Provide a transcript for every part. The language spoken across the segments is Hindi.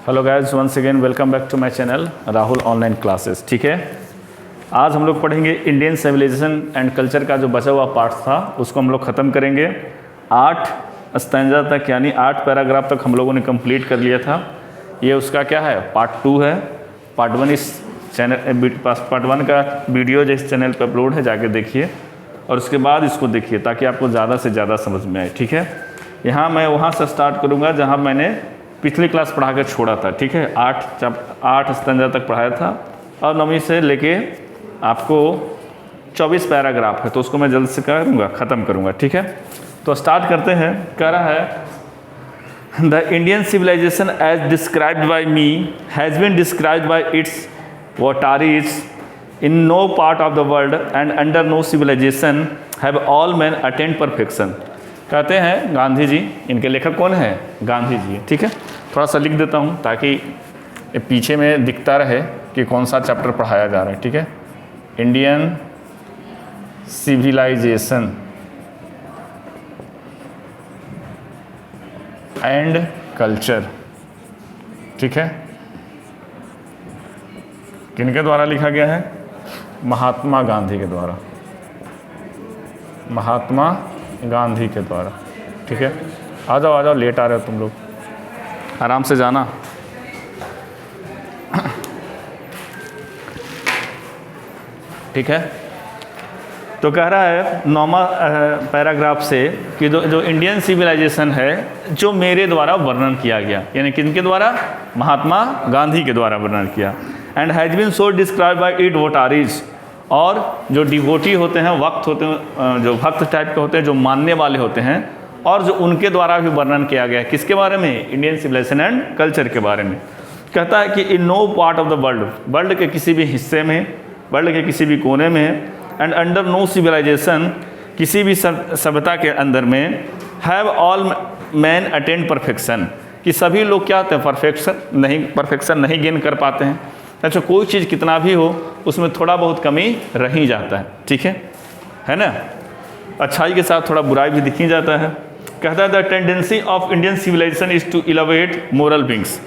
Hello guys, once again welcome back to my channel Rahul online classes. ठीक है, आज हम लोग पढ़ेंगे इंडियन सिविलाइजेशन एंड कल्चर का जो बचा हुआ पार्ट था उसको हम लोग ख़त्म करेंगे। 8 स्टैंजा तक यानी 8 पैराग्राफ तक हम लोगों ने कंप्लीट कर लिया था। ये उसका क्या है, पार्ट 2 है। पार्ट 1 इस चैनल पार्ट 1 का वीडियो जो इस चैनल पर अपलोड है, जाके देखिए और उसके बाद इसको देखिए ताकि आपको ज़्यादा से ज़्यादा समझ में आए। ठीक है, यहाँ मैं वहाँ से स्टार्ट करूँगा जहाँ मैंने पिछली क्लास पढ़ा कर छोड़ा था। ठीक है, 8 स्टैंजा तक पढ़ाया था और 9वीं से लेके आपको 24 पैराग्राफ है, तो उसको मैं जल्द से करूँगा, ख़त्म करूँगा। ठीक है, तो स्टार्ट करते हैं। कह रहा है the Indian civilization as described by me has been described by its votaries in no part of the world and under no civilization have all men attend perfection. कहते हैं गांधी जी, इनके लेखक कौन है? गांधी जी। ठीक है, थोड़ा सा लिख देता हूँ ताकि पीछे में दिखता रहे कि कौन सा चैप्टर पढ़ाया जा रहा है। ठीक है, इंडियन सिविलाइजेशन एंड कल्चर। ठीक है, किनके द्वारा लिखा गया है? महात्मा गांधी के द्वारा, महात्मा गांधी के द्वारा। ठीक है, आ जाओ लेट आ रहे हो तुम लोग, आराम से जाना। ठीक है, तो कह रहा है 9वां पैराग्राफ से कि जो इंडियन सिविलाइजेशन है जो मेरे द्वारा वर्णन किया गया, यानी किनके द्वारा? महात्मा गांधी के द्वारा वर्णन किया। And has been so describe by it votaries, और जो डिवोटी होते हैं, वक्त होते हैं, जो भक्त टाइप के होते हैं, जो मानने वाले होते हैं, और जो उनके द्वारा भी वर्णन किया गया है। किसके बारे में? इंडियन सिविलाइजेशन एंड कल्चर के बारे में। कहता है कि in no part of the world, world के किसी भी हिस्से में, वर्ल्ड के किसी भी कोने में, एंड अंडर नो सिविलाइजेशन, किसी भी सभ्यता के अंदर में, have all men attend perfection, कि सभी लोग क्या होते हैं? परफेक्शन नहीं गेन कर पाते हैं। अच्छा, कोई चीज़ कितना भी हो उसमें थोड़ा बहुत कमी रह ही जाता है। ठीक है ना, अच्छाई के साथ थोड़ा बुराई भी दिख ही जाता है। कहता है the tendency of Indian civilization is to elevate moral beings.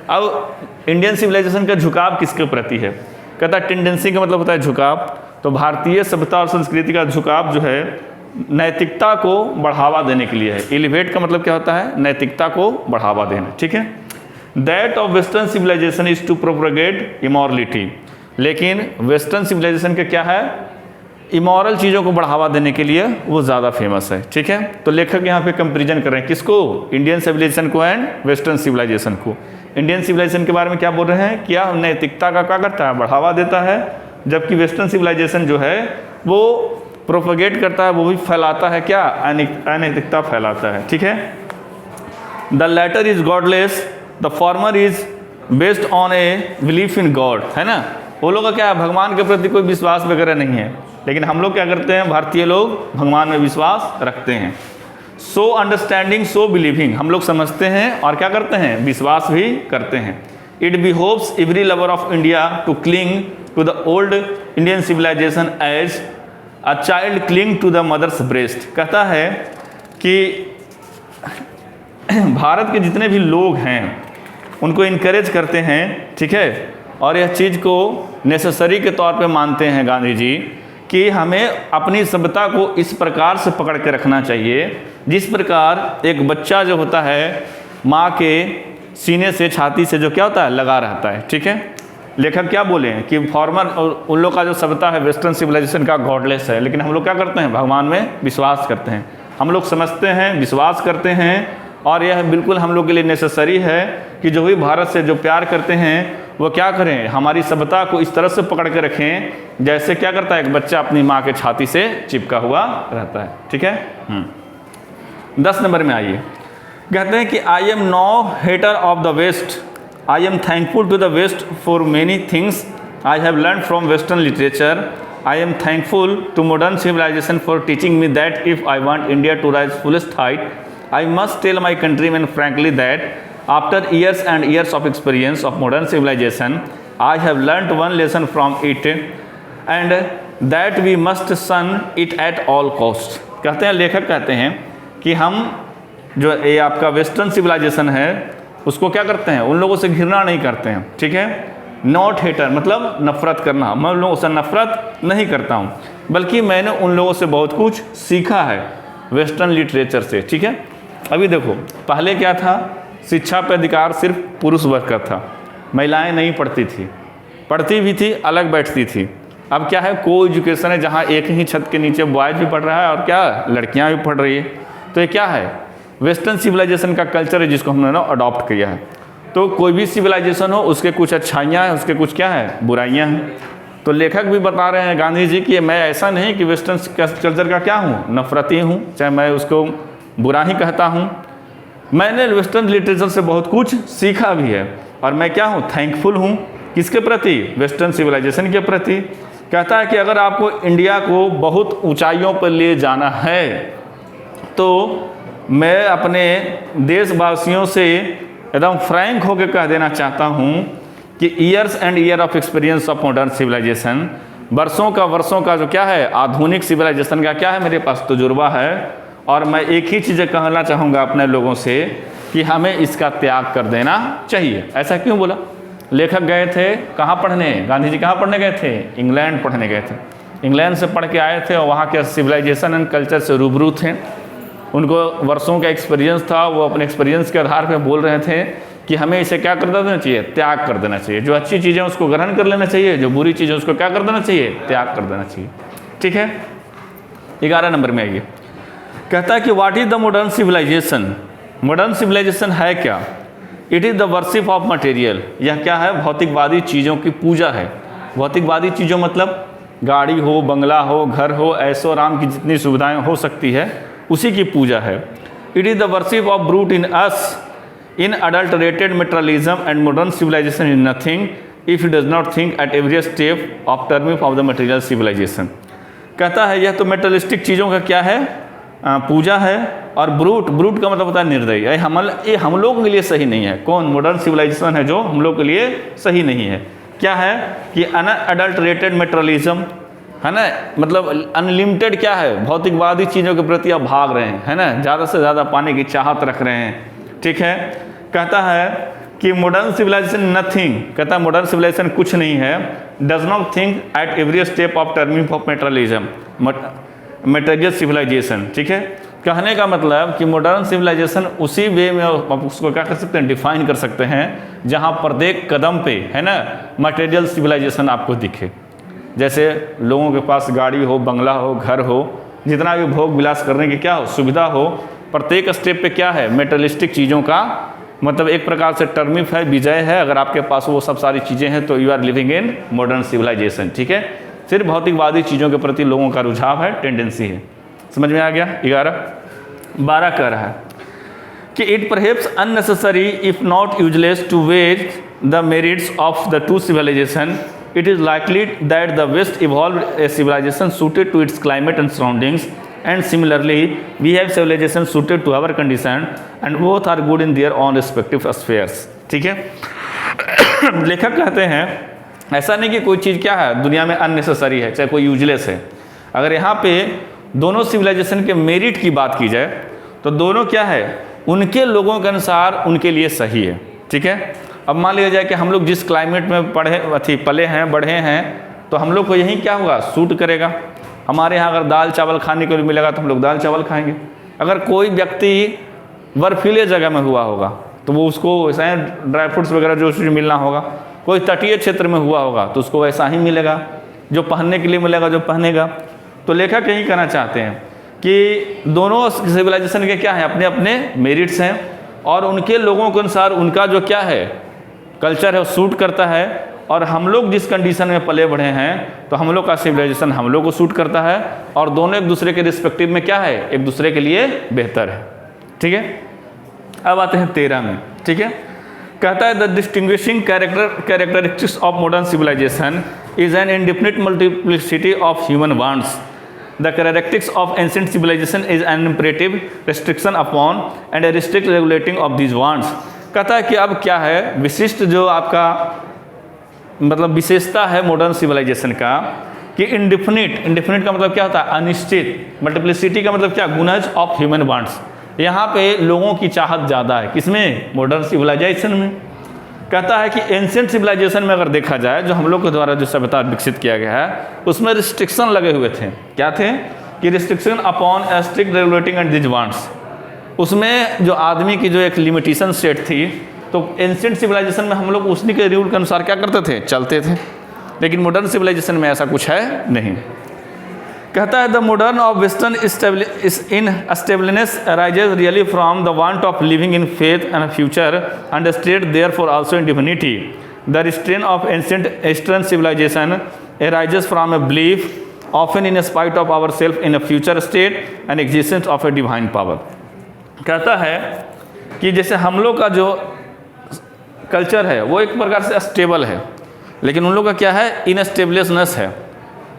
अब इंडियन सिविलाइजेशन का झुकाव किसके प्रति है? कहता है टेंडेंसी का मतलब होता है झुकाव, तो भारतीय सभ्यता और संस्कृति का झुकाव जो है नैतिकता को बढ़ावा देने के लिए है। एलिवेट का मतलब क्या होता है? नैतिकता को बढ़ावा देना। ठीक है, that of western civilisation is to propagate immorality, लेकिन वेस्टर्न सिविलाइजेशन का क्या है? इमोरल चीज़ों को बढ़ावा देने के लिए वो ज़्यादा फेमस है। ठीक है, तो लेखक यहाँ पे कंपेरिजन कर रहे हैं किसको? इंडियन सिविलाइजेशन को एंड वेस्टर्न सिविलाइजेशन को। इंडियन सिविलाइजेशन के बारे में क्या बोल रहे हैं? क्या नैतिकता का क्या करता है? बढ़ावा देता है, जबकि वेस्टर्न सिविलाइजेशन जो है वो प्रोपगेट करता है, वो भी फैलाता है क्या? अनैतिकता फैलाता है। ठीक है, the latter is godless, the former is based on a belief in God, है ना। वो लोग का क्या है? भगवान के प्रति कोई विश्वास वगैरह नहीं है, लेकिन हम लोग क्या करते हैं? भारतीय लोग भगवान में विश्वास रखते हैं। सो अंडरस्टैंडिंग सो बिलीविंग, हम लोग समझते हैं और क्या करते हैं? विश्वास भी करते हैं। It behoves every lover of India to cling to the old Indian civilization as a child cling to the mother's breast. कहता है कि भारत के जितने भी लोग हैं उनको इनकरेज करते हैं। ठीक है, और यह चीज़ को नेसेसरी के तौर पे मानते हैं गांधी जी कि हमें अपनी सभ्यता को इस प्रकार से पकड़ के रखना चाहिए जिस प्रकार एक बच्चा जो होता है माँ के सीने से, छाती से जो क्या होता है? लगा रहता है। ठीक है, लेखक क्या बोले हैं कि फॉर्मर और उन लोग का जो सभ्यता है वेस्टर्न सिविलाइजेशन का गॉडलेस है, लेकिन हम लोग क्या करते हैं? भगवान में विश्वास करते हैं। हम लोग समझते हैं, विश्वास करते हैं, और यह बिल्कुल हम लोग के लिए नेसेसरी है कि जो भी भारत से जो प्यार करते हैं वो क्या करें? हमारी सभ्यता को इस तरह से पकड़ के रखें जैसे क्या करता है? एक बच्चा अपनी माँ के छाती से चिपका हुआ रहता है। ठीक है, 10 नंबर में आइए। कहते हैं कि I am no hater of the West, I am thankful to the West for many things I have learn from western literature, I am thankful to modern civilisation for teaching me that if I want India to rise fullest height, I must tell my countrymen frankly that after years and years of experience of modern civilization, I have learnt one lesson from it, and that we must shun it at all cost। कहते हैं, लेखक कहते हैं कि हम जो ये आपका वेस्टर्न सिविलाइजेशन है उसको क्या करते हैं, उन लोगों से घृणा नहीं करते हैं, ठीक है। नॉट हेटर मतलब नफरत करना, मैं उन लोगों से नफरत नहीं करता हूँ, बल्कि मैंने उन लोगों से बहुत कुछ सीखा है वेस्टर्न लिटरेचर से, ठीक है। अभी देखो, पहले क्या था, शिक्षा पर अधिकार सिर्फ पुरुष वर्ग का था, महिलाएं नहीं पढ़ती थी, पढ़ती भी थी अलग बैठती थी। अब क्या है, को एजुकेशन है, जहाँ एक ही छत के नीचे बॉयज भी पढ़ रहा है और क्या लड़कियाँ भी पढ़ रही है। तो ये क्या है, वेस्टर्न सिविलाइजेशन का कल्चर है जिसको हमने ना अडॉप्ट किया है। तो कोई भी सिविलाइजेशन हो उसके कुछ अच्छाइयाँ हैं, उसके कुछ क्या है, बुराइयाँ हैं। तो लेखक भी बता रहे हैं गांधी जी कि मैं ऐसा नहीं कि वेस्टर्न कल्चर का क्या हूँ, नफरती हूँ, चाहे मैं उसको बुरा ही कहता हूँ। मैंने वेस्टर्न लिटरेचर से बहुत कुछ सीखा भी है और मैं क्या हूँ, थैंकफुल हूँ। किसके प्रति, वेस्टर्न सिविलाइजेशन के प्रति। कहता है कि अगर आपको इंडिया को बहुत ऊंचाइयों पर ले जाना है तो मैं अपने देशवासियों से एकदम फ्रैंक होकर कह देना चाहता हूँ कि years and year of experience of modern civilisation, वर्षों का जो क्या है, आधुनिक सिविलाइजेशन का क्या है, मेरे पास तजुर्बा है। और मैं एक ही चीज़ कहना चाहूँगा अपने लोगों से कि हमें इसका त्याग कर देना चाहिए। ऐसा क्यों बोला? लेखक गए थे कहाँ पढ़ने, गांधी जी कहाँ पढ़ने गए थे, इंग्लैंड पढ़ने गए थे। इंग्लैंड से पढ़ के आए थे और वहाँ के सिविलाइजेशन एंड कल्चर से रूबरू थे, उनको वर्षों का एक्सपीरियंस था। वो अपने एक्सपीरियंस के आधार पर बोल रहे थे कि हमें इसे क्या कर देना चाहिए, त्याग कर देना चाहिए। जो अच्छी चीज़ें उसको ग्रहण कर लेना चाहिए, जो बुरी चीज़ें उसको क्या कर देना चाहिए, त्याग कर देना चाहिए, ठीक है। 11 नंबर में आइए, कहता है कि what is the modern civilisation. Modern civilisation है क्या? It is the worship of material. यह क्या है, भौतिकवादी चीज़ों की पूजा है। भौतिकवादी चीज़ों मतलब गाड़ी हो, बंगला हो, घर हो, ऐशो आराम की जितनी सुविधाएं हो सकती है उसी की पूजा है। It is the worship of brute in us in adulterated materialism and modern civilisation is nothing if it does not think at every step of terming of the material civilisation. कहता है यह तो मेटेरियलिस्टिक चीज़ों का क्या है, पूजा है। और ब्रूट का मतलब होता है निर्दयी। ये हम लोगों के लिए सही नहीं है। कौन? मॉडर्न सिविलाइजेशन है जो हम लोग के लिए सही नहीं है। क्या है कि अनअडल्टरेटेड मेटेरियलिज्म है ना, मतलब अनलिमिटेड क्या है, भौतिकवादी चीज़ों के प्रति आप भाग रहे हैं, है ना, ज़्यादा से ज़्यादा पाने की चाहत रख रहे हैं, ठीक है। कहता है कि मॉडर्न सिविलाइजेशन नथिंग, कहता है मॉडर्न सिविलाइजेशन कुछ नहीं है, does not think at every step of terming of materialism, material civilisation, ठीक है। कहने का मतलब कि मॉडर्न सिविलाइजेशन उसी वे में आप उसको क्या कर सकते हैं, डिफाइन कर सकते हैं, जहां प्रत्येक कदम पे है ना मटेरियल सिविलाइजेशन आपको दिखे। जैसे लोगों के पास गाड़ी हो, बंगला हो, घर हो, जितना भी भोग विलास करने की क्या हो, सुविधा हो, प्रत्येक स्टेप पे क्या है, मेटेरियलिस्टिक चीज़ों का मतलब एक प्रकार से टर्मिफ है, विजय है। अगर आपके पास वो सब सारी चीज़ें हैं तो you are living in modern civilisation, ठीक है। सिर्फ भौतिकवादी चीज़ों के प्रति लोगों का रुझाव है, टेंडेंसी है। समझ में आ गया? 12 कह रहा है कि it perhaps unnecessary if not useless to weigh the merits of the two civilisation, it is likely that the West evolve a civilisation suited to its climate and surroundings and similarly we have civilization suited to our condition and both are good in their own respective spheres, ठीक है। लेखक कहते हैं ऐसा नहीं कि कोई चीज़ क्या है दुनिया में अननेसेसरी है, चाहे कोई यूजलेस है। अगर यहाँ पे दोनों सिविलाइजेशन के मेरिट की बात की जाए तो दोनों क्या है, उनके लोगों के अनुसार उनके लिए सही है, ठीक है। अब मान लिया जाए कि हम लोग जिस क्लाइमेट में पले हैं, बढ़े हैं, तो हम लोग को यही क्या होगा, सूट करेगा। हमारे यहाँ अगर दाल चावल खाने को मिलेगा तो हम लोग दाल चावल खाएंगे। अगर कोई व्यक्ति बर्फीले जगह में हुआ होगा तो वो उसको वैसा ही ड्राई फ्रूट्स वगैरह जो मिलना होगा। कोई तटीय क्षेत्र में हुआ होगा तो उसको वैसा ही मिलेगा, जो पहनने के लिए मिलेगा, जो पहनेगा। तो लेखक यही कहना चाहते हैं कि दोनों सिविलाइजेशन के क्या है, अपने अपने मेरिट्स हैं और उनके लोगों के अनुसार उनका जो क्या है कल्चर है वो सूट करता है। और हम लोग जिस कंडीशन में पले बढ़े हैं तो हम लोग का सिविलाइजेशन हम लोग को सूट करता है और दोनों एक दूसरे के रिस्पेक्टिव में क्या है, एक दूसरे के लिए बेहतर है, ठीक है। अब आते हैं 13 में, ठीक है। कहता है the distinguishing characteristics of modern civilisation is an indefinite multiplicity of human wants. The characteristics of ancient civilisation is an imperative restriction upon and a restrict regulating of these wants. कहता है कि अब क्या है विशिष्ट जो आपका मतलब विशेषता है मॉडर्न सिविलाइजेशन का कि इंडिफिनिट का मतलब क्या होता है, अनिश्चित। मल्टीप्लिसिटी का मतलब क्या, गुणज ऑफ ह्यूमन वांट्स, यहाँ पे लोगों की चाहत ज़्यादा है, किसमें? मॉडर्न सिविलाइजेशन में। कहता है कि एंशिएंट सिविलाइजेशन में अगर देखा जाए, जो हम लोग के द्वारा जो सभ्यता विकसित किया गया है, उसमें रिस्ट्रिक्शन लगे हुए थे। क्या थे? कि restriction upon strict regulating and this wants. उसमें जो आदमी की जो एक लिमिटेशन सेट थी, तो एंशिएंट सिविलाइजेशन में हम लोग उसी के रूल के अनुसार क्या करते थे? चलते थे। लेकिन मॉडर्न सिविलाइजेशन में ऐसा कुछ है नहीं। कहता है the modern of western instableness arises really from the want of living in faith and future and state therefore also in divinity. The restrain of ancient eastern civilization arises from a belief often in spite of our self in a future state and existence of a divine power. कहता है कि जैसे हम लोग का जो कल्चर है वो एक प्रकार से स्टेबल है, लेकिन उन लोग का क्या है? इनस्टेबलेसनेस है।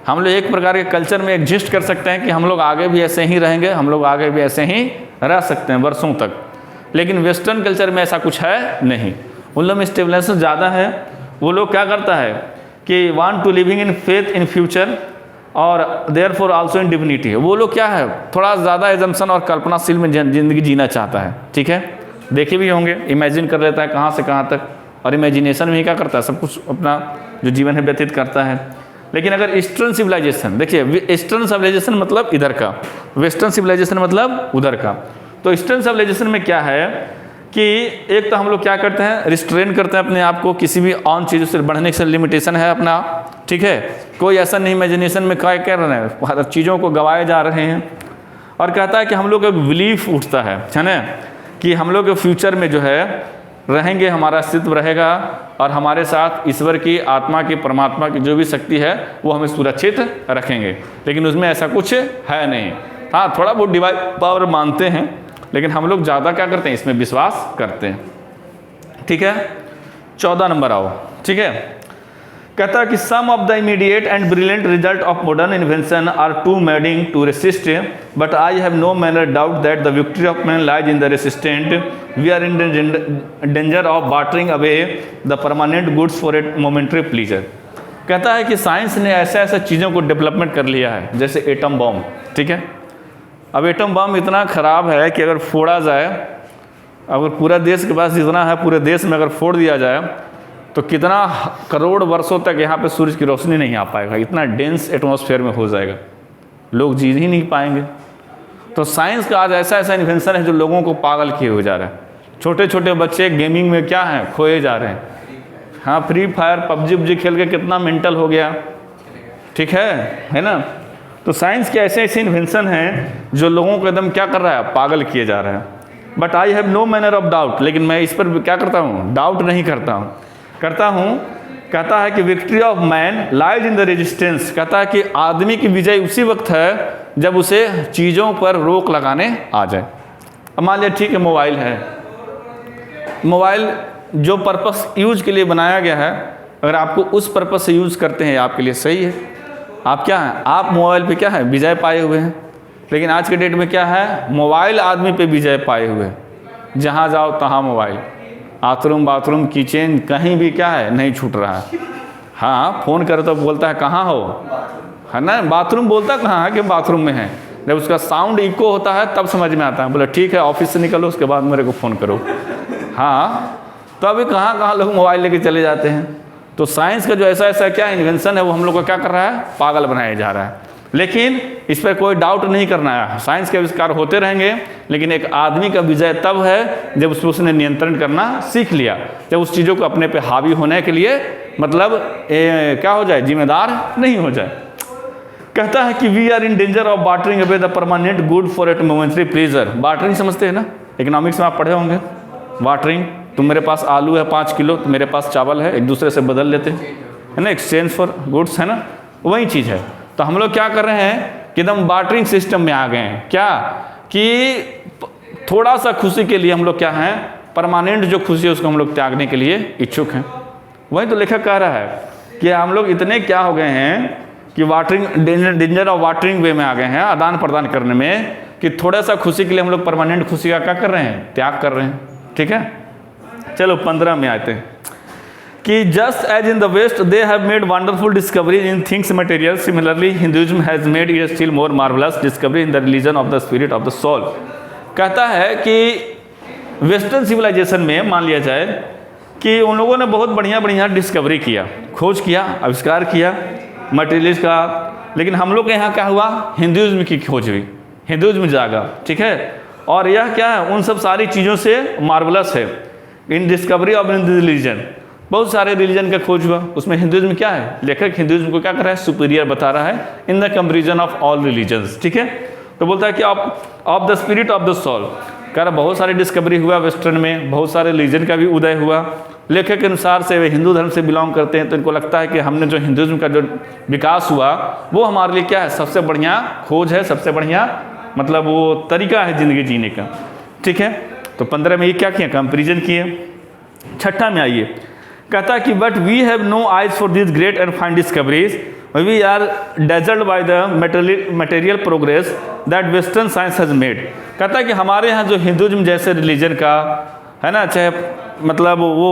हम लोग एक प्रकार के कल्चर में एग्जिस्ट कर सकते हैं कि हम लोग आगे भी ऐसे ही रहेंगे, हम लोग आगे भी ऐसे ही रह सकते हैं वर्षों तक, लेकिन वेस्टर्न कल्चर में ऐसा कुछ है नहीं। उन लोग में स्टेबलेसनेस ज़्यादा है। वो लोग क्या करता है कि want to living in faith in future और therefore also in divinity. वो लोग क्या है? थोड़ा ज़्यादा एजम्पशन और कल्पनाशील में ज़िंदगी जीना चाहता है। ठीक है, देखे भी होंगे, इमेजिन कर लेता है कहाँ से कहाँ तक, और इमेजिनेशन में ही क्या करता है? सब कुछ अपना जो जीवन है व्यतीत करता है। लेकिन अगर ईस्टर्न सिविलाइजेशन देखिए, ईस्टर्न सिविलाइजेशन मतलब इधर का, वेस्टर्न सिविलाइजेशन मतलब उधर का। तो ईस्टर्न सिविलाइजेशन में क्या है कि एक तो हम लोग क्या करते हैं? रिस्ट्रेन करते हैं अपने आप को, किसी भी ऑन चीज़ों से बढ़ने से लिमिटेशन है अपना। ठीक है, कोई ऐसा नहीं इमेजिनेशन में क्या कर रहे हैं, हर चीज़ों को गवाए जा रहे हैं। और कहता है कि हम लोग का बिलीफ उठता है ना, कि हम लोग के फ्यूचर में जो है रहेंगे, हमारा अस्तित्व रहेगा और हमारे साथ ईश्वर की, आत्मा की, परमात्मा की जो भी शक्ति है वो हमें सुरक्षित रखेंगे। लेकिन उसमें ऐसा कुछ है नहीं। हाँ, थोड़ा बहुत डिवाइन पावर मानते हैं, लेकिन हम लोग ज़्यादा क्या करते हैं? इसमें विश्वास करते हैं। ठीक है, 14 नंबर आओ। ठीक है, कहता है कि some of the immediate and brilliant result of modern invention are too maddening to resist, but I have no manner doubt that the victory of man lies in the resistant. We are in danger of bartering away the permanent goods for a momentary pleasure. कहता है कि साइंस ने ऐसे ऐसे चीज़ों को डेवलपमेंट कर लिया है, जैसे एटम बॉम्ब। ठीक है, अब एटम बॉम्ब इतना ख़राब है कि अगर फोड़ा जाए, अगर पूरा देश के पास जितना है, पूरे देश में अगर फोड़ दिया जाए तो कितना करोड़ वर्षों तक यहाँ पे सूरज की रोशनी नहीं आ पाएगा, इतना डेंस एटमॉस्फेयर में हो जाएगा, लोग जी ही नहीं पाएंगे। तो साइंस का आज ऐसा ऐसा इन्वेंशन है जो लोगों को पागल किए हुए जा रहा है। छोटे छोटे बच्चे गेमिंग में क्या हैं? खोए जा रहे हैं। हाँ, फ्री फायर, पबजी खेल के कितना मेंटल हो गया। ठीक है ना। तो साइंस के ऐसे ऐसे इन्वेंशन हैं जो लोगों को एकदम क्या कर रहा है? पागल किए जा रहा है। But I have no manner of doubt, लेकिन मैं इस पर क्या करता हूँ? डाउट नहीं करता हूँ। कहता है कि victory of man lies in the resistance. कहता है कि आदमी की विजय उसी वक्त है जब उसे चीज़ों पर रोक लगाने आ जाए। अब मान लिया ठीक है, मोबाइल है, मोबाइल जो पर्पस यूज के लिए बनाया गया है, अगर आपको उस पर्पस से यूज़ करते हैं आपके लिए सही है। आप क्या हैं? आप मोबाइल पे क्या है? विजय पाए हुए हैं। लेकिन आज के डेट में क्या है? मोबाइल आदमी पे विजय पाए हुए हैं। जहाँ जाओ तहाँ मोबाइल, बाथरूम किचन, कहीं भी क्या है? नहीं छूट रहा है। हाँ, फ़ोन करो तो बोलता है कहाँ हो, है ना। बाथरूम बोलता कहाँ है कि बाथरूम में है। जब उसका साउंड इको होता है तब समझ में आता है, बोला ठीक है ऑफिस से निकलो उसके बाद मेरे को फ़ोन करो। हाँ, तो अभी कहाँ कहाँ लोग मोबाइल लेके चले जाते हैं। तो साइंस का जो ऐसा ऐसा क्या इन्वेंशन है वो हम लोग को क्या कर रहा है? पागल बनाया जा रहा है। लेकिन इस पर कोई डाउट नहीं करना है, साइंस के आविष्कार होते रहेंगे, लेकिन एक आदमी का विजय तब है जब उसने नियंत्रण करना सीख लिया, जब उस चीज़ों को अपने पे हावी होने के लिए मतलब क्या हो जाए? जिम्मेदार नहीं हो जाए। कहता है कि we are in danger of bartering away the permanent good for at momentary pleasure. Bartering समझते हैं ना, इकोनॉमिक्स में आप पढ़े होंगे। बार्टरिंग, तुम मेरे पास आलू है 5 किलो, तो मेरे पास चावल है, एक दूसरे से बदल लेते हैं, है ना, एक्सचेंज फॉर गुड्स, है ना, वही चीज़ है। तो हम लोग क्या कर रहे हैं कि एकदम बार्टरिंग सिस्टम में आ गए हैं। क्या कि थोड़ा सा खुशी के लिए हम लोग क्या हैं? परमानेंट जो खुशी है उसको हम लोग त्यागने के लिए इच्छुक हैं। वही तो लेखक कह रहा है कि हम लोग इतने क्या हो गए हैं कि वाटरिंग डेंजर ऑफ वाटरिंग वे में आ गए हैं, आदान प्रदान करने में, कि थोड़ा सा खुशी के लिए हम लोग परमानेंट खुशी का क्या कर रहे हैं? त्याग कर रहे हैं। ठीक है, चलो 15 में आते हैं कि just as in the West they have made wonderful discoveries in things material, similarly Hinduism has made it still more marvellous discovery in the religion of the spirit of the soul. कहता है कि वेस्टर्न सिविलाइजेशन में मान लिया जाए कि उन लोगों ने बहुत बढ़िया बढ़िया डिस्कवरी किया, खोज किया, आविष्कार किया मटेरियल्स का, लेकिन हम लोग के यहाँ क्या हुआ, हिंदुइज्म की खोज हुई, हिंदुइज्म जागा, ठीक है। और यह क्या है, उन सब सारी चीज़ों से मार्वलस है। इन डिस्कवरी ऑफ इन रिलीजन, बहुत सारे रिलीजन का खोज हुआ, उसमें हिंदुइज्म क्या है, लेखक हिंदुइज्म को क्या कर रहा है, सुपीरियर बता रहा है in the comparison of all religions, ठीक है। तो बोलता है कि of the spirit of the soul, कह रहा बहुत सारी डिस्कवरी हुआ वेस्टर्न में, बहुत सारे रिलीजन का भी उदय हुआ। लेखक के अनुसार से वे हिंदू धर्म से बिलोंग करते हैं, तो इनको लगता है कि हमने जो हिंदुइज्म का जो विकास हुआ वो हमारे लिए क्या है, सबसे बढ़िया खोज है, सबसे बढ़िया मतलब वो तरीका है ज़िंदगी जीने का, ठीक है। तो 15 में ये क्या किया, कंपेरिजन किए। 6 में आइए, कहता है कि but we have no eyes for this great and fine discoveries, we are dazzled by the material progress that western science has made. कहता है कि हमारे यहाँ जो हिंदुइज्म जैसे रिलीजन का है ना, चाहे मतलब वो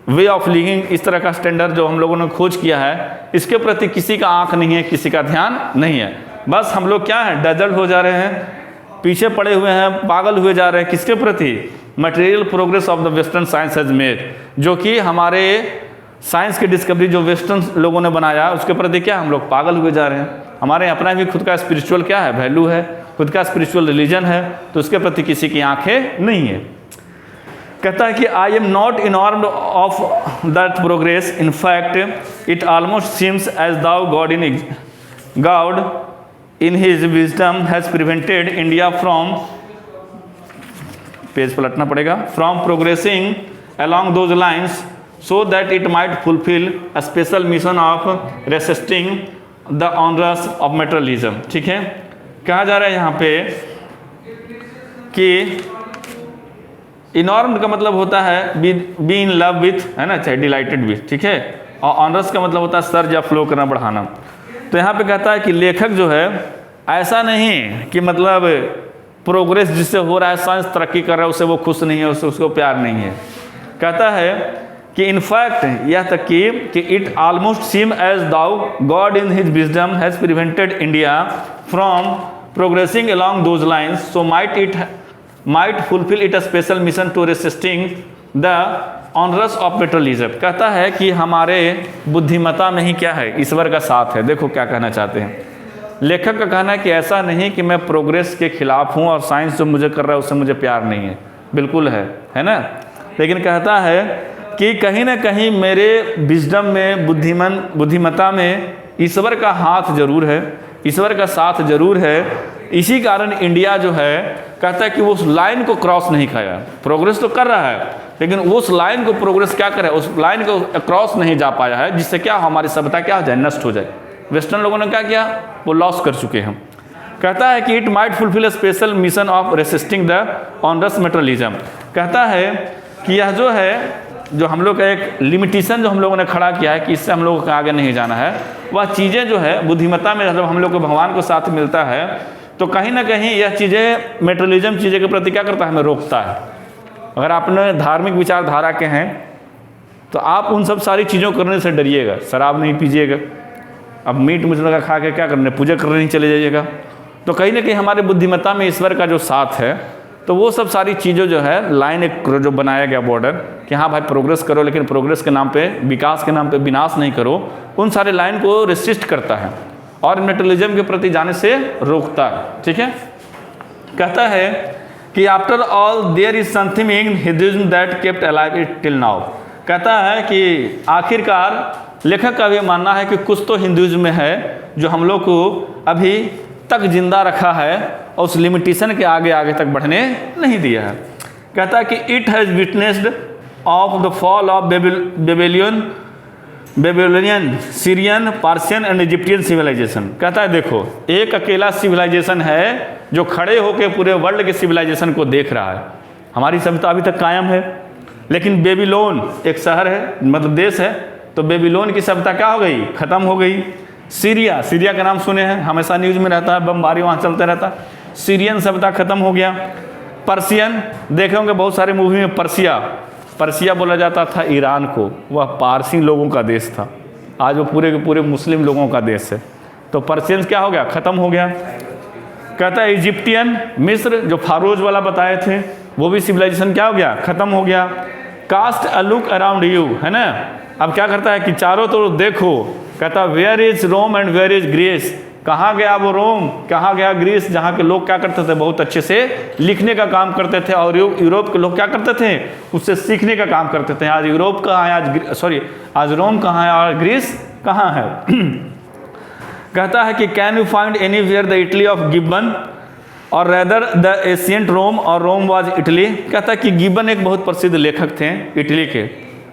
वे ऑफ लिविंग, इस तरह का स्टैंडर्ड जो हम लोगों ने खोज किया है, इसके प्रति किसी का आंख नहीं है, किसी का ध्यान नहीं है। बस हम लोग क्या है, डेजल्ट हो जा रहे हैं, पीछे पड़े हुए हैं, पागल हुए जा रहे हैं, किसके प्रति, material progress of the western science has made, जो कि हमारे साइंस की डिस्कवरी जो वेस्टर्न लोगों ने बनाया उसके प्रति क्या हम लोग पागल हुए जा रहे हैं। हमारे अपना भी खुद का स्पिरिचुअल क्या है, वैल्यू है, खुद का स्पिरिचुअल रिलीजन है, तो उसके प्रति किसी की आंखें नहीं है। कहता है कि I am not enamoured of that progress, in fact it almost seems as though God in his wisdom has prevented India from, page पलटना पड़ेगा, from progressing along those lines so that it might fulfill a special mission of resisting the onrush of materialism। ठीक है, कहा जा रहा है यहाँ पे कि इनॉर्म्ड का मतलब होता है बी इन लव विथ, है ना, चाहे डिलाइटेड विथ, ठीक है, और ऑनरस का मतलब होता है सर्ज या फ्लो करना, बढ़ाना। तो यहाँ पे कहता है कि लेखक जो है ऐसा नहीं कि मतलब प्रोग्रेस जिससे हो रहा है, साइंस तरक्की कर रहा है, उससे वो खुश नहीं है, उसको प्यार नहीं है। कहता है कि इनफैक्ट यह तक कि it almost seem as though God in his wisdom has prevented India from progressing along those lines so might fulfil it a special mission to resisting the onrush of materialism. कहता है कि हमारे बुद्धिमत्ता में ही क्या है, ईश्वर का साथ है। देखो क्या कहना चाहते हैं लेखक का कहना है कि ऐसा नहीं कि मैं प्रोग्रेस के खिलाफ हूँ और साइंस जो मुझे कर रहा है उससे मुझे प्यार नहीं है, बिल्कुल है ना, लेकिन कहता है कि कहीं ना कहीं मेरे विजडम में, बुद्धिमत्ता में ईश्वर का हाथ जरूर है, ईश्वर का साथ जरूर है। इसी कारण इंडिया जो है कहता है कि वो उस लाइन को क्रॉस नहीं किया, प्रोग्रेस तो कर रहा है लेकिन उस लाइन को प्रोग्रेस क्या करे, उस लाइन को क्रॉस नहीं जा पाया है, जिससे क्या हमारी सभ्यता क्या हो जाए, नष्ट हो जाए। वेस्टर्न लोगों ने क्या किया, वो लॉस कर चुके हैं। कहता है कि it might fulfil a special mission of resisting the onerous materialism. कहता है कि यह जो है, जो हम लोग का एक लिमिटेशन जो हम लोगों ने खड़ा किया है कि इससे हम लोगों को आगे नहीं जाना है, वह चीज़ें जो है बुद्धिमत्ता में जब हम लोग को भगवान को साथ मिलता है तो कहीं ना कहीं यह चीज़ें मेटेरियलिज्म चीज़ें के प्रति क्या करता है, हमें रोकता है। अगर आपने धार्मिक विचारधारा के हैं तो आप उन सब सारी चीज़ों करने से डरिएगा, शराब नहीं पीजिएगा, अब मीट मुर्गा खा के क्या करने, पूजा करने नहीं चले जाइएगा। तो कहीं ना कहीं हमारे बुद्धिमत्ता में ईश्वर का जो साथ है, तो वो सब सारी चीज़ें जो है लाइन एक जो बनाया गया बॉर्डर कि हाँ भाई प्रोग्रेस करो, लेकिन प्रोग्रेस के नाम पे, विकास के नाम पे विनाश नहीं करो, उन सारे लाइन को रेसिस्ट करता है और मेटेरियलिज्म के प्रति जाने से रोकता है। ठीक है, कहता है कि after all there is something in Hinduism that kept alive it till now. कहता है कि आखिरकार लेखक का भी मानना है कि कुछ तो हिंदुइज्म में है जो हम लोग को अभी तक जिंदा रखा है और उस लिमिटेशन के आगे आगे तक बढ़ने नहीं दिया है। कहता है कि it has witnessed of the fall of Babylonian, Syrian, Persian and Egyptian civilisation. कहता है देखो एक अकेला सिविलाइजेशन है जो खड़े होकर पूरे वर्ल्ड के सिविलाइजेशन को देख रहा है। हमारी सभ्यता अभी तक कायम है, लेकिन बेबीलोन एक शहर है, मतलब देश है, तो बेबीलोन की सभ्यता क्या हो गई, खत्म हो गई। सीरिया का नाम सुने हैं, हमेशा न्यूज़ में रहता है, बमबारी वहाँ चलता रहता है। सीरियन सभ्यता खत्म हो गया। पर्सियन देखे होंगे बहुत सारे मूवी में, पर्सिया बोला जाता था ईरान को, वह पारसी लोगों का देश था। आज वो पूरे के पूरे मुस्लिम लोगों का देश है। तो पर्सियन क्या हो गया, ख़त्म हो गया। कहता है इजिप्टियन, मिस्र जो फारोज वाला बताए थे वो भी सिविलाइजेशन क्या हो गया, खत्म हो गया। Cast a look around you, है ना। अब क्या करता है कि चारों तरफ देखो, कहता where is Rome and where is Greece, कहाँ गया वो रोम, कहाँ गया ग्रीस, जहाँ के लोग क्या करते थे, बहुत अच्छे से लिखने का काम करते थे, और यूरोप के लोग क्या करते थे, उससे सीखने का काम करते थे। आज यूरोप कहाँ है, आज रोम कहाँ है और ग्रीस कहाँ है। कहता है कि can you find anywhere the Italy of Gibbon or rather the ancient Rome or Rome was Italy. कहता है कि गिब्बन एक बहुत प्रसिद्ध लेखक थे इटली के,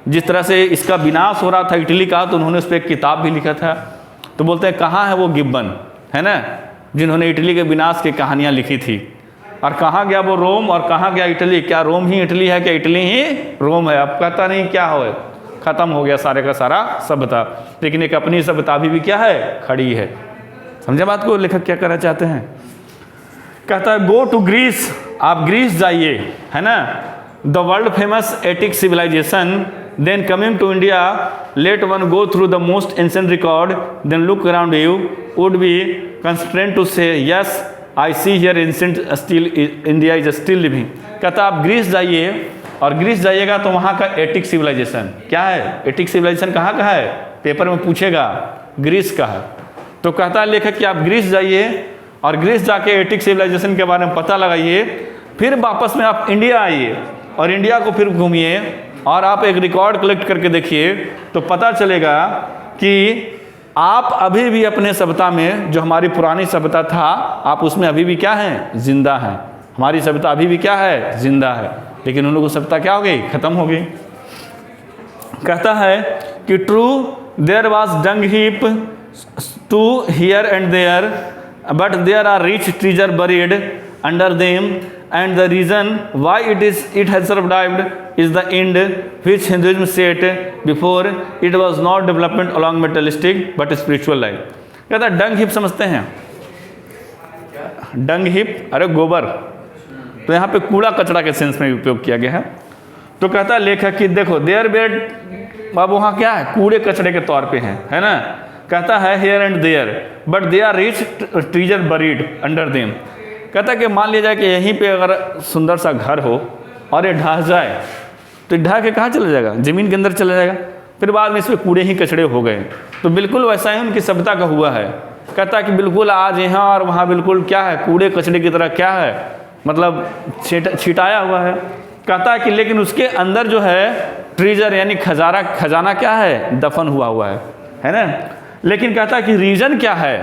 जिस तरह से इसका विनाश हो रहा था इटली का, तो उन्होंने उस पर एक किताब भी लिखा था। तो बोलते हैं कहाँ है वो गिब्बन, है ना, जिन्होंने इटली के विनाश की कहानियाँ लिखी थी। और कहाँ गया वो रोम और कहाँ गया इटली, क्या रोम ही इटली है, क्या इटली ही रोम है। अब कहता नहीं क्या हो, खत्म हो गया सारे का सारा सभ्यता, लेकिन एक अपनी सभ्यता भी क्या है, खड़ी है। समझे बात को, लेखक क्या करना चाहते हैं। कहता है गो टू ग्रीस, आप ग्रीस जाइए, है ना, the world famous Attic civilisation, then coming to India, let one go through the most ancient record, then look around you, would be constrained to say yes I see here ancient still India is still living। कहता आप ग्रीस जाइए, और ग्रीस जाइएगा तो वहाँ का एटिक सिविलाइजेशन क्या है, एटिक सिविलाइजेशन कहाँ का है, पेपर में पूछेगा ग्रीस का है। तो कहता है लेखक कि आप ग्रीस जाइए और ग्रीस जाके एटिक सिविलाइजेशन के बारे में पता लगाइए, फिर वापस में आप इंडिया आइए और इंडिया को फिर घूमिए और आप एक रिकॉर्ड कलेक्ट करके देखिए, तो पता चलेगा कि आप अभी भी अपने सभ्यता में, जो हमारी पुरानी सभ्यता था, आप उसमें अभी भी क्या हैं, जिंदा हैं। हमारी सभ्यता अभी भी क्या है, जिंदा है, लेकिन उन लोगों की सभ्यता क्या हो गई, खत्म हो गई। कहता है कि true there was dung heap to here and there, but there are rich treasure buried under them, and the reason why it has survived is the end which Hinduism set before it was not development along materialistic but spiritual life। कहता है डंग हिप समझते हैं, डंग हिप अरे गोबर, तो यहाँ पे कूड़ा कचरा के सेंस में उपयोग किया गया है। तो कहता है लेखक कि देखो देयर बेड, अब वहाँ क्या है, कूड़े कचरे के तौर पे है ना। कहता है here and there but they are rich treasure buried under them. कहता है कि मान लिया जाए कि यहीं पे अगर सुंदर सा घर हो और ये ढह जाए, तो ढह के कहाँ चला जाएगा, ज़मीन के अंदर चला जाएगा, फिर बाद में इसमें कूड़े ही कचड़े हो गए। तो बिल्कुल वैसा ही उनकी सभ्यता का हुआ है। कहता है कि बिल्कुल आज यहाँ और वहाँ बिल्कुल क्या है, कूड़े कचड़े की तरह क्या है, मतलब छिटाया हुआ है। कहता है कि लेकिन उसके अंदर जो है ट्रेजर यानी खजाना क्या है, दफन हुआ है ना। लेकिन कहता है कि रीज़न क्या है,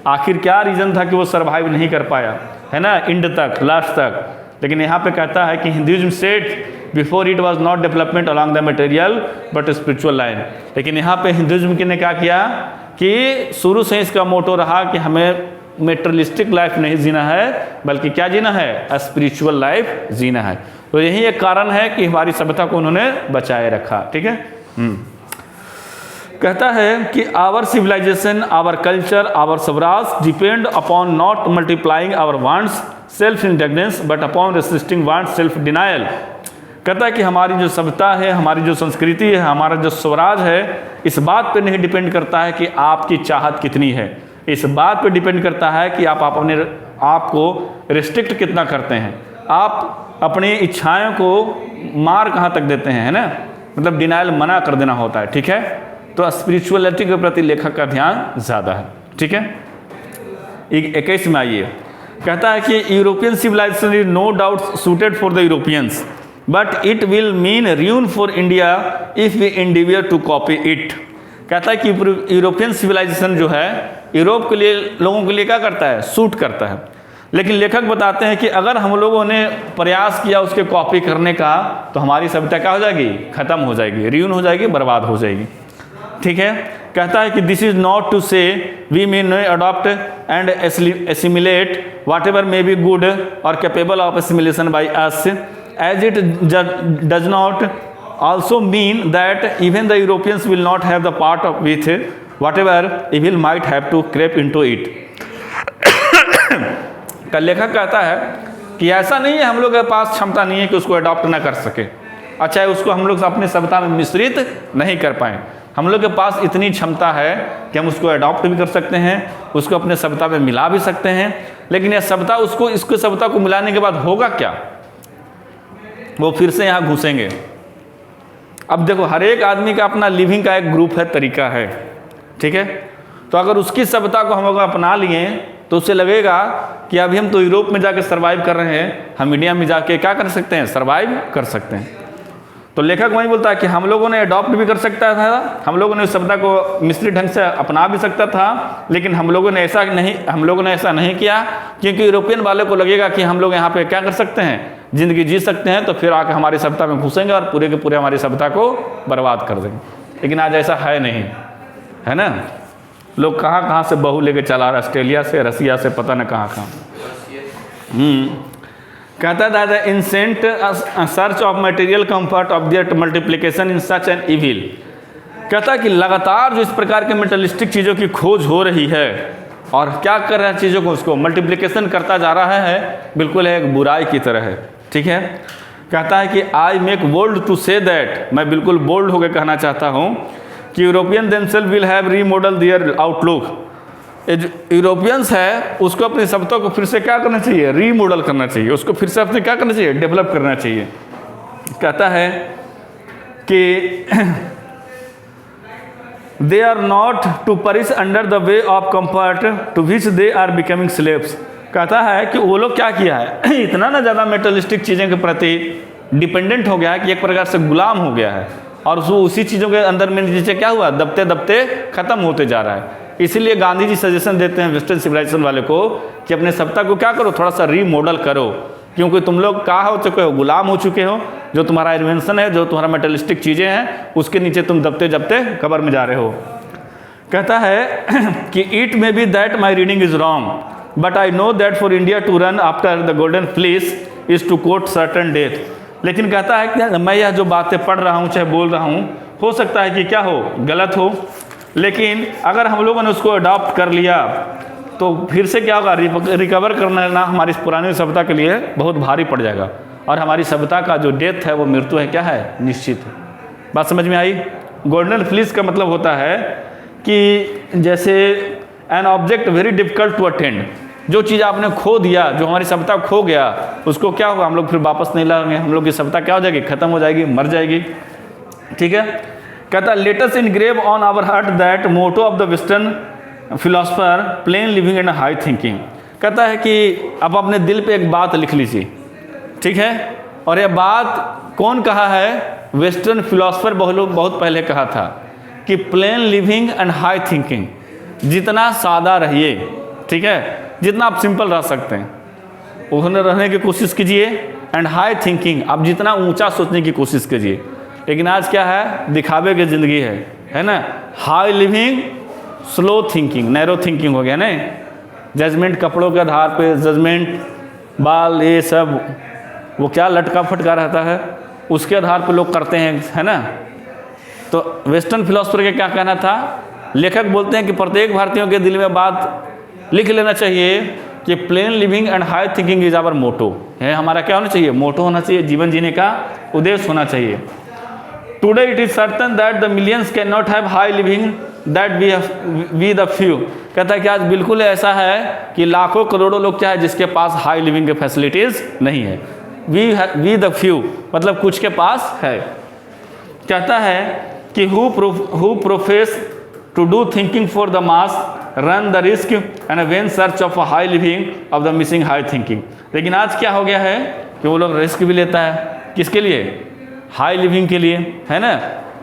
आखिर क्या रीज़न था कि वो सर्वाइव नहीं कर पाया, है ना, एंड तक, लास्ट तक। लेकिन यहाँ पे कहता है कि Hinduism set before it was not development along the material but spiritual line. लेकिन यहाँ पे हिंदुइज्म ने क्या किया कि शुरू से इसका मोटो रहा कि हमें मेटेरियलिस्टिक लाइफ नहीं जीना है, बल्कि क्या जीना है, स्पिरिचुअल लाइफ जीना है। तो यही एक कारण है कि हमारी सभ्यता को उन्होंने बचाए रखा। ठीक है। कहता है कि our civilization, our culture, our swaraj depend upon not multiplying our wants self indulgence but upon resisting wants self denial. कहता है कि हमारी जो सभ्यता है, हमारी जो संस्कृति है, हमारा जो स्वराज है, इस बात पे नहीं डिपेंड करता है कि आपकी चाहत कितनी है, इस बात पे डिपेंड करता है कि आप अपने आप को रिस्ट्रिक्ट कितना करते हैं, आप अपनी इच्छाओं को मार कहाँ तक देते हैं, है ना, मतलब डिनायल मना कर देना होता है। ठीक है। तो स्पिरिचुअलिटी के प्रति लेखक का ध्यान ज़्यादा है। ठीक है। 21 में आइए। कहता है कि European civilisation is no doubt suited for the Europeans but it will mean ruin for India if we endeavor to copy it. कहता है कि यूरोपियन सिविलाइजेशन जो है यूरोप के लिए, लोगों के लिए क्या करता है, सूट करता है। लेकिन लेखक बताते हैं कि अगर हम लोगों ने प्रयास किया उसके कॉपी करने का, तो हमारी सभ्यता क्या हो जाएगी, खत्म हो जाएगी, ruin हो जाएगी, बर्बाद हो जाएगी। ठीक है। कहता है कि this is not to say we may no adopt and assimilate whatever may be good और capable of assimilation by us, as it does not also mean that even the Europeans will not have the part of with whatever evil might have to creep in to it. का लेखक कहता है कि ऐसा नहीं है हम लोग के पास क्षमता नहीं है कि उसको अडॉप्ट ना कर सके, अच्छा है उसको हम लोग अपने सभ्यता में मिश्रित नहीं कर पाए। हम लोग के पास इतनी क्षमता है कि हम उसको अडॉप्ट भी कर सकते हैं, उसको अपने सभ्यता में मिला भी सकते हैं, लेकिन यह सभ्यता इसको सभ्यता को मिलाने के बाद होगा क्या? वो फिर से यहाँ घुसेंगे। अब देखो, हर एक आदमी का अपना लिविंग का एक ग्रुप है, तरीका है, ठीक है। तो अगर उसकी सभ्यता को हम लोग अपना लिए तो उससे लगेगा कि अभी हम तो यूरोप में जाके सर्वाइव कर रहे हैं, हम इंडिया में जाके क्या कर सकते हैं? सर्वाइव कर सकते हैं। तो लेखक वही बोलता है कि हम लोगों ने अडॉप्ट भी कर सकता था, हम लोगों ने उस सभ्यता को मिस्री ढंग से अपना भी सकता था, लेकिन हम लोगों ने ऐसा नहीं किया, क्योंकि यूरोपियन वाले को लगेगा कि हम लोग यहाँ पे क्या कर सकते हैं? ज़िंदगी जी सकते हैं, तो फिर आके हमारी सभ्यता में घुसेंगे और पूरे के पूरे हमारी सभ्यता को बर्बाद कर देंगे। लेकिन आज ऐसा है नहीं, है ना। लोग कहाँ कहाँ से बहू लेके चला रहा, ऑस्ट्रेलिया से, रसिया से, पता न कहाँ कहाँ। कहता था the incessant search of material comfort of their multiplication in such an evil. कहता कि लगातार जो इस प्रकार के मेटलिस्टिक चीज़ों की खोज हो रही है और क्या कर रहा है, चीज़ों को उसको मल्टीप्लिकेशन करता जा रहा है, बिल्कुल एक बुराई की तरह है, ठीक है। कहता है कि I make bold to say that, मैं बिल्कुल बोल्ड होकर कहना चाहता हूँ कि European themselves will have remodel their outlook. Europeans है उसको अपनी सभ्यता को फिर से क्या करना चाहिए? रीमॉडल करना चाहिए, उसको फिर से अपने क्या करना चाहिए? डेवलप करना चाहिए। कहता है कि they are not to perish under the way of comfort to which they are becoming slaves. कहता है कि वो लोग क्या किया है, इतना ना ज़्यादा मेटलिस्टिक चीज़ों के प्रति डिपेंडेंट हो गया है कि एक प्रकार से गुलाम हो गया है, और वो उसी चीज़ों के अंदर में नीचे क्या हुआ, दबते दबते ख़त्म होते जा रहा है। इसीलिए गांधी जी सजेशन देते हैं वेस्टर्न सिविलाइजेशन वाले को कि अपने सभ्यता को क्या करो, थोड़ा सा रीमॉडल करो, क्योंकि तुम लोग क्या हो चुके हो? गुलाम हो चुके हो। जो तुम्हारा इन्वेंशन है, जो तुम्हारा मेटलिस्टिक चीज़ें हैं, उसके नीचे तुम दबते दबते कब्र में जा रहे हो। कहता है कि it may be that my reading is wrong, but I know that for India to run after the golden fleece is to court certain death. लेकिन कहता है कि मैं यह जो बातें पढ़ रहा हूँ, चाहे बोल रहा हूँ, हो सकता है कि क्या हो, गलत हो, लेकिन अगर हम लोगों ने उसको अडॉप्ट कर लिया तो फिर से क्या होगा, रिकवर करना हमारी पुरानी सभ्यता के लिए बहुत भारी पड़ जाएगा, और हमारी सभ्यता का जो डेथ है, वो मृत्यु है, क्या है, निश्चित है। बात समझ में आई? गोल्डन फ्लीस का मतलब होता है कि जैसे an object very difficult to attend, जो चीज़ आपने खो दिया, जो हमारी सभ्यता खो गया, उसको क्या होगा, हम लोग फिर वापस नहीं लाएंगे, हम लोग की सभ्यता क्या हो जाएगी, खत्म हो जाएगी, मर जाएगी, ठीक है। कहता let us engrave on our heart that motto of the western philosopher plain living and high thinking. कहता है कि अब अपने दिल पे एक बात लिख लीजिए, ठीक है। और यह बात कौन कहा है? वेस्टर्न फिलोसफर बहुत पहले कहा था कि plain living and high thinking, जितना सादा रहिए, ठीक है, जितना आप सिंपल रह सकते हैं उन्हें रहने की कोशिश कीजिए, एंड हाई थिंकिंग, आप जितना ऊंचा सोचने की कोशिश कीजिए। लेकिन आज क्या है, दिखावे की ज़िंदगी है ना। High living, slow thinking, narrow thinking हो गया ना। जजमेंट कपड़ों के आधार पे, जजमेंट बाल, ये सब वो क्या लटका फटका रहता है, उसके आधार पे लोग करते हैं, है ना। तो वेस्टर्न फिलोसफर का क्या कहना था? लेखक बोलते हैं कि प्रत्येक भारतीयों के दिल में बात लिख लेना चाहिए कि plain living and high thinking is our motto है। हमारा क्या होना चाहिए? मोटो होना चाहिए, जीवन जीने का उद्देश्य होना चाहिए। Today it is certain that the millions can not have high living that we the few. कहता है कि आज बिल्कुल ऐसा है कि लाखों करोड़ों लोग क्या है जिसके पास हाई लिविंग के फैसिलिटीज़ नहीं है। वी द फ्यू मतलब कुछ के पास है। कहता है कि who profess to do thinking for the mass run the risk and vain search of a high living of the missing high thinking. लेकिन आज क्या हो गया है कि वो लोग रिस्क भी लेता है, किसके लिए? हाई लिविंग के लिए, है ना।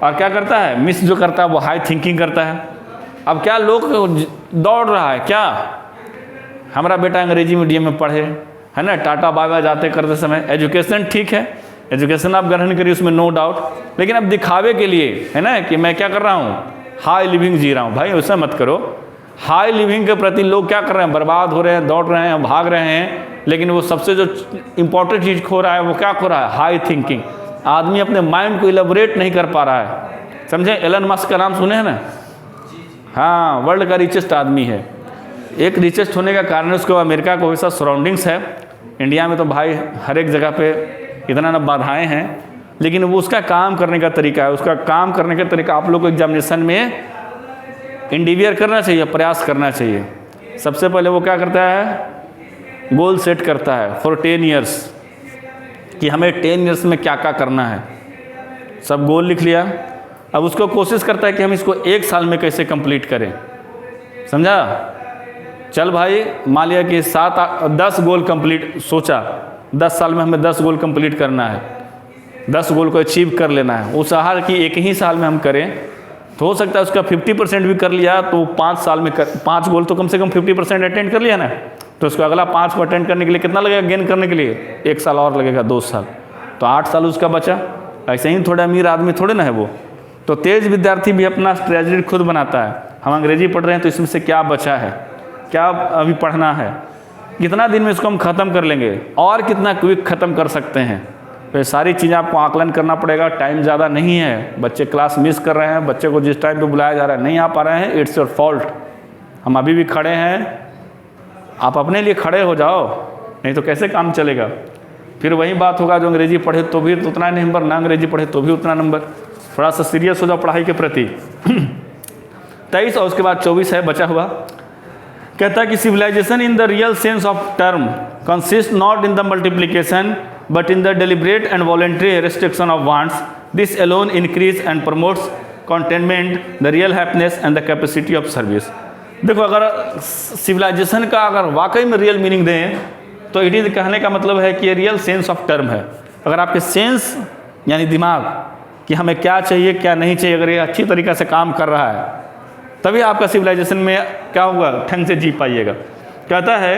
और क्या करता है? मिस जो करता है वो हाई थिंकिंग करता है। अब क्या लोग दौड़ रहा है, क्या हमारा बेटा अंग्रेजी मीडियम में पढ़े, है ना, टाटा बाय बाय जाते करते समय। एजुकेशन ठीक है, एजुकेशन आप ग्रहण करिए, उसमें नो डाउट, लेकिन अब दिखावे के लिए, है ना, कि मैं क्या कर रहा हूँ, हाई लिविंग जी रहा हूँ। भाई वैसा मत करो। हाई लिविंग के प्रति लोग क्या कर रहे हैं? बर्बाद हो रहे हैं, दौड़ रहे हैं, भाग रहे हैं। लेकिन वो सबसे जो इम्पोर्टेंट चीज़ खो रहा है वो क्या खो रहा है? High thinking. आदमी अपने माइंड को इलेबोरेट नहीं कर पा रहा है। समझे? एलन मस्क का नाम सुने हैं ना? हाँ, वर्ल्ड का रिचेस्ट आदमी है। एक रिचेस्ट होने का कारण उसको अमेरिका को वैसा सराउंडिंग्स है। इंडिया में तो भाई हर एक जगह पे इतना ना बाधाएं हैं, लेकिन वो उसका काम करने का तरीका है, उसका काम करने का तरीका आप लोग को एग्जामिनेशन में इंडिवियर करना चाहिए, प्रयास करना चाहिए। सबसे पहले वो क्या करता है, गोल सेट करता है फॉर 10 ईयर्स, कि हमें 10 ईयर्स में क्या क्या करना है। सब गोल लिख लिया, अब उसको कोशिश करता है कि हम इसको 1 साल में कैसे कंप्लीट करें। समझा? चल भाई, मान लिया कि 10 गोल कंप्लीट सोचा, 10 साल में हमें 10 गोल कंप्लीट करना है, 10 गोल को अचीव कर लेना है। उस आहार की 1 ही साल में हम करें तो हो सकता है उसका 50% भी कर लिया, तो 5 साल में 5 गोल तो कम से कम 50% अटेंड कर लिया ना, तो उसको अगला 5 को अटेंड करने के लिए कितना लगेगा, गेन करने के लिए 1 साल और लगेगा, 2 साल, तो 8 साल उसका बचा। ऐसे ही थोड़ा अमीर आदमी थोड़े ना है वो, तो तेज विद्यार्थी भी अपना स्ट्रेटजी खुद बनाता है। हम अंग्रेजी पढ़ रहे हैं तो इसमें से क्या बचा है, क्या अभी पढ़ना है, कितना दिन में इसको हम ख़त्म कर लेंगे और कितना क्विक ख़त्म कर सकते हैं, तो ये सारी चीज़ें आपको आकलन करना पड़ेगा। टाइम ज़्यादा नहीं है, बच्चे क्लास मिस कर रहे हैं, बच्चे को जिस टाइम पे बुलाया जा रहा है नहीं आ पा रहे हैं, इट्स योर फॉल्ट। हम अभी भी खड़े हैं, आप अपने लिए खड़े हो जाओ, नहीं तो कैसे काम चलेगा। फिर वही बात होगा, जो अंग्रेजी पढ़े तो भी उतना नंबर, ना अंग्रेजी पढ़े तो भी उतना नंबर। थोड़ा सा सीरियस हो जाओ पढ़ाई के प्रति। 23 और उसके बाद 24 है बचा हुआ। कहता है कि civilisation in the real sense of term consist not in the multiplication but in the deliberate and voluntary restriction of wants, this alone increase and promotes containment, the real happiness and the capacity of service. देखो, अगर सिविलाइजेशन का अगर वाकई में रियल मीनिंग दें तो इट इज़ कहने का मतलब है कि ये रियल सेंस ऑफ टर्म है। अगर आपके सेंस यानी दिमाग कि हमें क्या चाहिए क्या नहीं चाहिए, अगर ये अच्छी तरीक़े से काम कर रहा है तभी आपका सिविलाइजेशन में क्या होगा, ढंग से जी पाइएगा। कहता है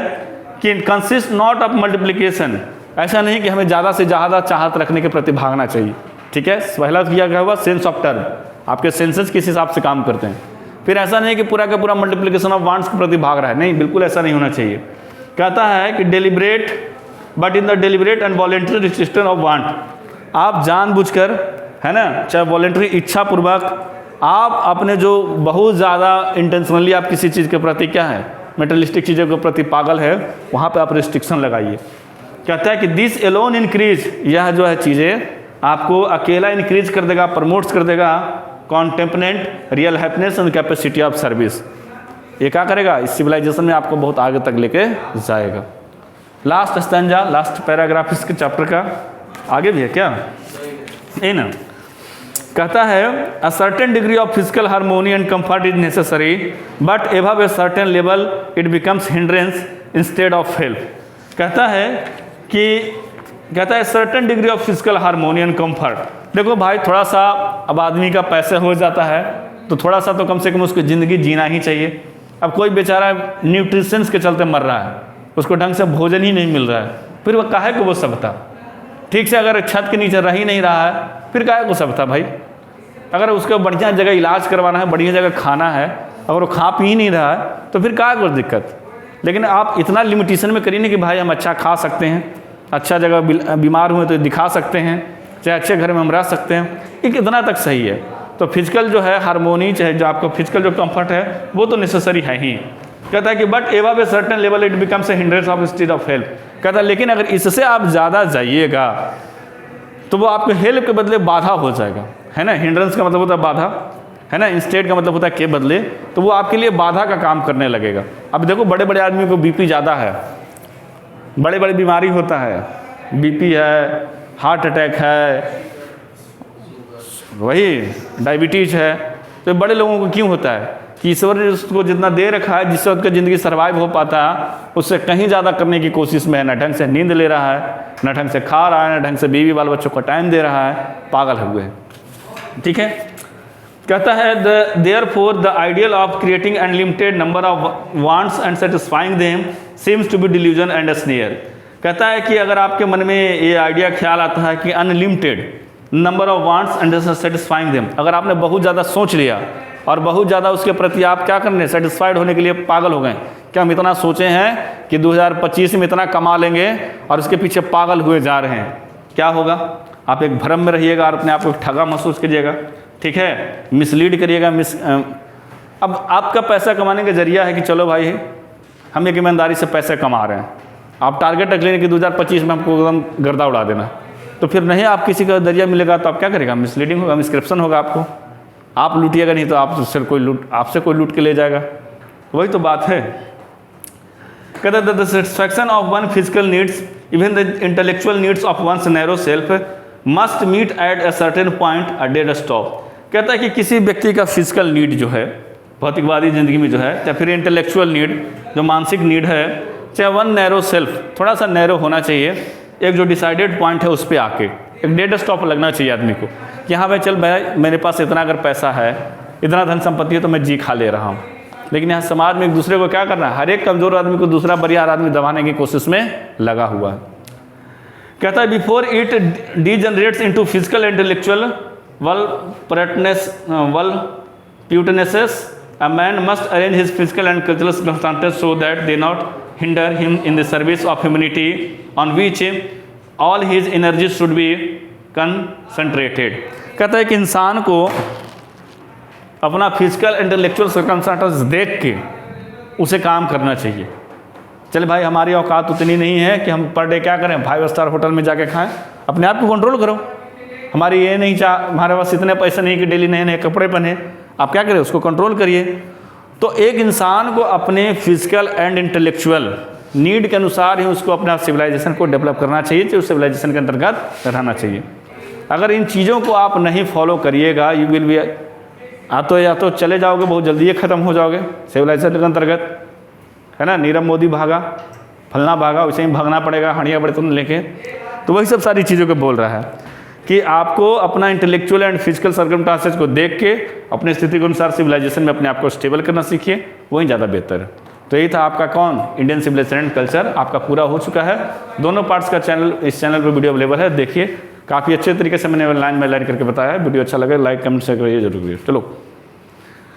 कि कंसिस्ट नॉट ऑफ मल्टीप्लिकेशन, ऐसा नहीं कि हमें ज़्यादा से ज़्यादा चाहत रखने के प्रति भागना चाहिए। ठीक है, पहला किया गया हुआ सेंस ऑफ टर्म, आपके सेंसेस किस हिसाब से काम करते हैं। फिर ऐसा नहीं कि पूरा का पूरा मल्टीप्लिकेशन ऑफ वांट्स के प्रति भाग रहा है, नहीं, बिल्कुल ऐसा नहीं होना चाहिए। कहता है कि deliberate but in the deliberate and voluntary restriction of want, आप जानबूझकर, है ना, चाहे वॉलेंट्री इच्छापूर्वक, आप अपने जो बहुत ज़्यादा इंटेंशनली आप किसी चीज़ के प्रति क्या है, मेटलिस्टिक चीज़ों के प्रति पागल है, वहाँ पे आप रिस्ट्रिक्शन लगाइए। कहता है कि दिस एलोन इंक्रीज, यह जो है चीज़ें आपको अकेला इंक्रीज कर देगा, प्रमोट्स कर देगा contentment, real happiness and capacity of service. ये क्या करेगा, इस सिविलाइजेशन में आपको बहुत आगे तक लेके जाएगा। लास्ट स्टैंजा, लास्ट पैराग्राफ इसके चैप्टर का, आगे भी है क्या, ये ना। कहता है a certain degree of physical harmony and comfort is necessary but above a certain level it becomes hindrance instead of help. कहता है certain degree of physical harmony and comfort. देखो भाई, थोड़ा सा अब आदमी का पैसे हो जाता है तो थोड़ा सा तो कम से कम उसकी ज़िंदगी जीना ही चाहिए। अब कोई बेचारा न्यूट्रिशंस के चलते मर रहा है, उसको ढंग से भोजन ही नहीं मिल रहा है, फिर वह काहे को वो सबता, ठीक से अगर छत के नीचे रह ही नहीं रहा है फिर काहे को सबता भाई। अगर उसको बढ़िया जगह इलाज करवाना है, बढ़िया जगह खाना है, अगर वो खा पी नहीं रहा है तो फिर काहे को दिक्कत। लेकिन आप इतना लिमिटेशन में करिए नहीं कि भाई हम अच्छा खा सकते हैं, अच्छा जगह बीमार हुए तो दिखा सकते हैं, चाहे अच्छे घर में हम रह सकते हैं, ये कितना तक सही है। तो फिजिकल जो है हार्मोनी, चाहे जो आपको फिजिकल जो कंफर्ट है वो तो नेसेसरी है ही। कहता है कि but above a certain level it becomes a hindrance of stage of help. कहता है लेकिन अगर इससे आप ज़्यादा जाइएगा तो वो आपके हेल्प के बदले बाधा हो जाएगा, है ना। हिंड्रेंस का मतलब होता है बाधा, है ना, इंस्टेड का मतलब होता है के बदले, तो वो आपके लिए बाधा का काम करने लगेगा। अब देखो, बड़े बड़े आदमी को बीपी ज़्यादा है, बड़े बड़े बीमारी होता है, बीपी है, हार्ट अटैक है, वही डायबिटीज़ है, तो बड़े लोगों को क्यों होता है कि ईश्वर ने उसको जितना दे रखा है, जिससे उसका ज़िंदगी सर्वाइव हो पाता है, उससे कहीं ज़्यादा करने की कोशिश में है। ना ढंग से नींद ले रहा है, ना ढंग से खा रहा है, ना ढंग से बीवी बाल बच्चों को टाइम दे रहा है, पागल हुए हैं। ठीक है, कहता है therefore the ideal of creating unlimited number of wants and satisfying them seems to be delusion and a snare. कहता है कि अगर आपके मन में ये आइडिया ख्याल आता है कि unlimited number of wants and satisfying them, अगर आपने बहुत ज़्यादा सोच लिया और बहुत ज़्यादा उसके प्रति आप क्या करने, सेटिस्फाइड होने के लिए पागल हो गए कि हम इतना सोचे हैं कि 2025 में इतना कमा लेंगे और उसके पीछे पागल हुए जा रहे हैं, क्या होगा, आप एक भ्रम में रहिएगा और अपने आप को ठगा महसूस करिएगा। ठीक है, मिसलीड करिएगा। अब आपका पैसा कमाने का जरिया है कि चलो भाई हम एक ईमानदारी से पैसे कमा रहे हैं, आप टारगेट रख लेंगे कि 2025 में हमको एकदम गर्दा उड़ा देना, तो फिर नहीं आप किसी का दरिया मिलेगा तो आप क्या करेगा, मिसलीडिंग होगा, मिसक्रिप्शन होगा आपको, आप लूटिएगा नहीं तो आपसे कोई लूट के ले जाएगा। वही तो बात है। कहते हैं the satisfaction of one physical needs even the intellectual needs of one's narrow self must meet at a certain point a dead stop. कहता है कि किसी व्यक्ति का फिजिकल नीड जो है भौतिकवादी ज़िंदगी में जो है, या फिर इंटेलेक्चुअल नीड जो मानसिक नीड है, चाहे वन नैरो सेल्फ थोड़ा सा नैरो होना चाहिए, एक जो डिसाइडेड पॉइंट है उस पर आके एक डेड स्टॉप लगना चाहिए आदमी को कि हाँ भाई चल भाई मेरे पास इतना अगर पैसा है, इतना धन संपत्ति है तो मैं जी खा ले रहा हूँ। लेकिन यहाँ समाज में एक दूसरे को क्या करना है, हर एक कमजोर आदमी को दूसरा बरियार आदमी दबाने की कोशिश में लगा हुआ है। कहता है before it degenerates into physical intellectual voluptuousnesses a man must arrange his physical and cultural circumstances so that they not hinder him in the service of humanity on which all his energies should be concentrated। कहता है कि इंसान को अपना फिजिकल इंटेलेक्चुअल सर्कमस्टांसेस देख के उसे काम करना चाहिए। चले भाई हमारी औकात उतनी नहीं है कि हम पर डे क्या करें, 5 स्टार होटल में जाके खाएं, अपने आप को कंट्रोल करो। हमारी ये नहीं हमारे पास इतने पैसे नहीं कि डेली नए नए कपड़े पहने, आप क्या करें उसको कंट्रोल करिए। तो एक इंसान को अपने फिजिकल एंड इंटेलेक्चुअल नीड के अनुसार ही उसको अपना सिविलाइजेशन को डेवलप करना चाहिए, जो सिविलाइजेशन के अंतर्गत रहना चाहिए। अगर इन चीज़ों को आप नहीं फॉलो करिएगा, यू विल बी या तो चले जाओगे, बहुत जल्दी ये ख़त्म हो जाओगे सिविलाइजेशन के अंतर्गत, है ना। नीरव मोदी भागा, फलना भागा, वैसे ही भागना पड़ेगा हड़िया बर्तन लेके। तो वही सब सारी चीज़ों को बोल रहा है कि आपको अपना इंटेलेक्चुअल एंड फिजिकल सर्कमस्टांसेस को देख के अपने स्थिति के अनुसार सिविलाइजेशन में अपने आप को स्टेबल करना सीखिए, वही ज़्यादा बेहतर है। तो यही था आपका कौन इंडियन सिविलाइजेशन एंड कल्चर, आपका पूरा हो चुका है। दोनों पार्ट्स का इस चैनल पर वीडियो अवेलेबल है, देखिए। काफ़ी अच्छे तरीके से मैंने लाइन बाय लाइन करके बताया है। वीडियो अच्छा लगे लाइक कमेंट शेयर करिए जरूर। चलो।